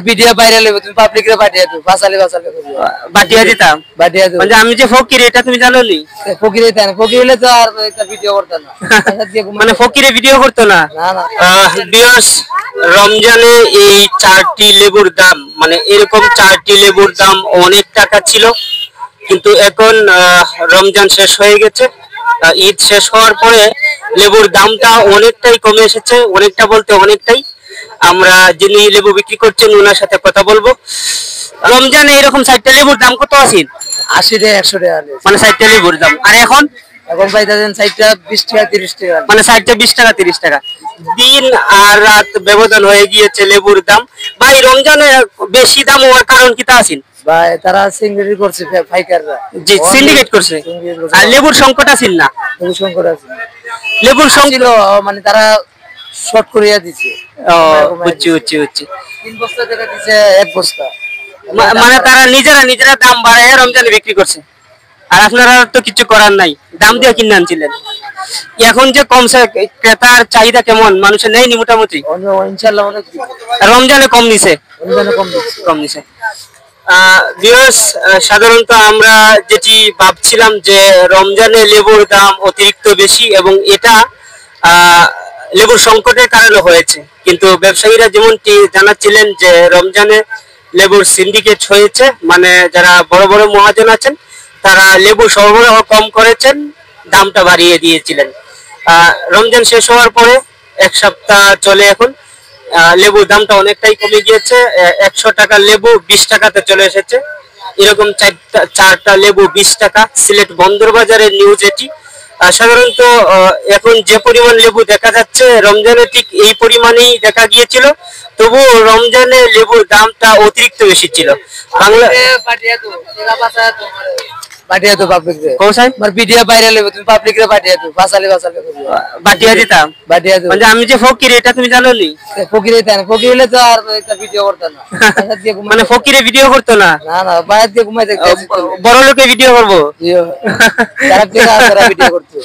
Video viral হবে, তুমি পাবলিকরে পাঠিয়ে দিও, বাসালে বাটিয়া দিতাম। মানে আমি যে ফকির এটা তুমি জানো নি? ফকিরে তাই না, ফকির হলে তো আর একটা ভিডিও করতে না। মানে ফকিরে ভিডিও করতো না। না না ভিউয়ার্স, রমজানে এই 4টি লেবুর দাম, মানে এরকম 4টি লেবুর দাম অনেক টাকা ছিল, কিন্তু এখন রমজান শেষ হয়ে গেছে। ঈদ শেষ হওয়ার পরে লেবুর দামটা অনেকটাই কমে এসেছে, অনেকটা বলতে অনেকটাই। আমরা যিনি লেবু বিক্রি করছেন ওনার সাথে কথা বলবো। রমজানে এরকম 4টা লেবুর দাম কত আছে? 80 টাকা 100 টাকা, মানে 4টা লেবুর দাম। আর এখন পাইতেছেন 60 টাকা 20 টাকা 30 টাকা, মানে 60টা 20 টাকা 30 টাকা। দিন আর রাত ব্যবধান হয়ে গিয়েছে লেবুর দাম। ভাই, রমজানে বেশি দাম হওয়ার কারণ কি তা আছেন? ভাই তারা সিন্ডিকেট করছে, পাইকাররা। জি, সিন্ডিকেট করছে। আর লেবুর সংকট আছে না? লেবুর সংকট আছে। লেবুর সংকট মানে তারা শর্ট করিয়া দিছে। বুঝছি। 3 বস্তা যেটা দিছে 1 বস্তা, মানে তারা নিজেরা দাম বাড়ায় রমজানে বিক্রি করছে। আর আপনারা তো কিছু করার নাই, দাম দিয়ে কিনে আনছিলেন। এখন যে কমছে, ক্রেতার চাহিদা কেমন? মানুষের নেয়নি মোটামুটি? ইনশাআল্লাহ অনেক রমজানে কম নিছে। ভিউয়ার্স, সাধারণত আমরা যেটি ভাবছিলাম যে রমজানে লেবুর দাম অতিরিক্ত বেশি এবং এটা লেবুর সংকটের কারণে হয়েছে, কিন্তু ব্যবসায়ীরা যেমনটি জানাচ্ছিলেন যে রমজানে লেবুর সিন্ডিকেট হয়েছে, মানে যারা বড় বড় মহাজন আছেন তারা লেবু সরবরাহ কম করেছেন, দামটা বাড়িয়ে দিয়েছিলেন। রমজান শেষ হওয়ার পরে 1 সপ্তাহ চলে, এখন লেবুর দামটা অনেকটাই কমে গিয়েছে। 100 টাকার লেবু 20 টাকাতে চলে এসেছে। এরকম 4টা লেবু 20 টাকা। সিলেট বন্দর বাজারের নিউজ এটি। সাধারণত এখন যে পরিমাণ লেবু দেখা যাচ্ছে রমজানে ঠিক এই পরিমাণেই দেখা গিয়েছিল, তবুও রমজানে লেবুর দামটা অতিরিক্ত বেশি ছিল। বাংলা পাঠিয়ে দিও পাবলিকরে। ভিডিও ভাইরাল হবে, তুমি পাবলিকরে পাঠিয়ে দিও, বাসালে বাটিয়া দিতাম। মানে আমি যে ফকির এটা তুমি জানো নি? ফকিরে তাই না, ফকির হলে তো আর একটা ভিডিও করতে না। মানে ফকিরে ভিডিও করতো না। না না বাইরে দিয়ে ঘুমাই দেখতে, বড় লোকে ভিডিও করবো। তারা ভিডিও করতো।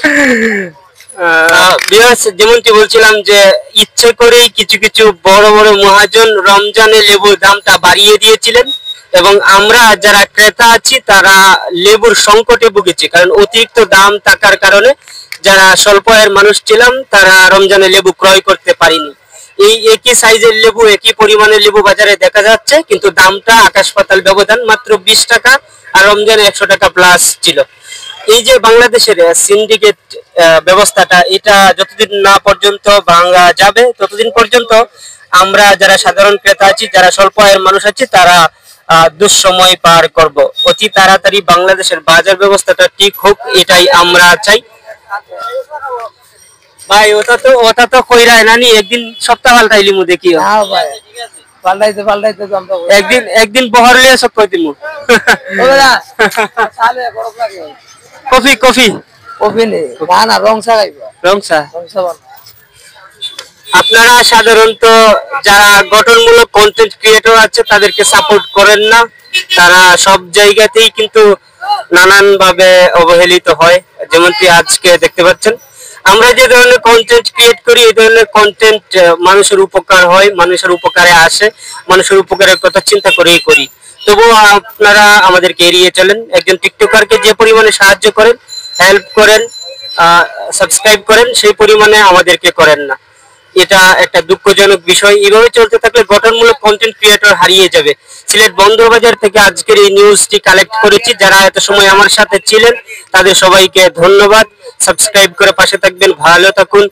যেমনটি বলছিলাম যে ইচ্ছে করেই কিছু কিছু বড় বড় মহাজন রমজানে লেবুর দামটা বাড়িয়ে দিয়েছিলেন এবং আমরা যারা ক্রেতা আছি তারা লেবুর সংকটে ভুগেছি, কারণ অতিরিক্ত দাম থাকার কারণে যারা স্বল্প আয়ের মানুষ ছিলাম তারা রমজানে লেবু ক্রয় করতে পারিনি। এই একই সাইজের লেবু, একই পরিমাণের লেবু বাজারে দেখা যাচ্ছে, কিন্তু দামটা আকাশ পাতাল ব্যবধান, মাত্র 20 টাকা আর রমজানে 100 টাকা প্লাস ছিল। এই যে বাংলাদেশের সিন্ডিকেট ব্যবস্থাটা, এটা যতদিন না পর্যন্ত ভাঙা যাবে ততদিন পর্যন্ত আমরা যারা সাধারণ ক্রেতা আছি, যারা স্বল্প আয়ের মানুষ আছি, তারা দুঃসময় পার করব। অতি তাড়াতাড়ি বাংলাদেশের বাজার ব্যবস্থাটা ঠিক হোক, এটাই আমরা চাই। ভাই ওটা তো কইরাই নানি, একদিন সপ্তাহ পাল্টাইলি মু দেখিও। হ্যাঁ ভাই, পাল্টাইতে আমরা একদিন বহর লিয়ে সব কই দিমু। কফি নেই, না রংসা খাইবা। রংসা আপনারা সাধারণত যারা গঠনমূলক কন্টেন্ট ক্রিয়েটর আছে তাদেরকে সাপোর্ট করেন না, তারা সব জায়গাতেই কিন্তু নানান ভাবে অবহেলিত হয়। যেমনটি আজকে দেখতে পাচ্ছেন, আমরা যে ধরনের কন্টেন্ট ক্রিয়েট করি এই ধরনের কন্টেন্ট মানুষের উপকার হয়, মানুষের উপকারে আসে, মানুষের উপকারের কথা চিন্তা করেই করি। তবুও আপনারা আমাদেরকে এড়িয়ে চলেন। একজন টিকটকারকে যে পরিমাণে সাহায্য করেন, হেল্প করেন, সাবস্ক্রাইব করেন, সেই পরিমাণে আমাদেরকে করেন না। এটা একটা দুঃখজনক বিষয়। এইভাবে চলতে থাকলে গঠনমূলক কন্টেন্ট ক্রিয়েটর হারিয়ে যাবে। সিলেট বন্দর বাজার থেকে আজকের এই নিউজটি কালেক্ট করেছি। যারা এত সময় আমার সাথে ছিলেন তাদের সবাইকে ধন্যবাদ। সাবস্ক্রাইব করে পাশে থাকবেন। ভালো থাকুন।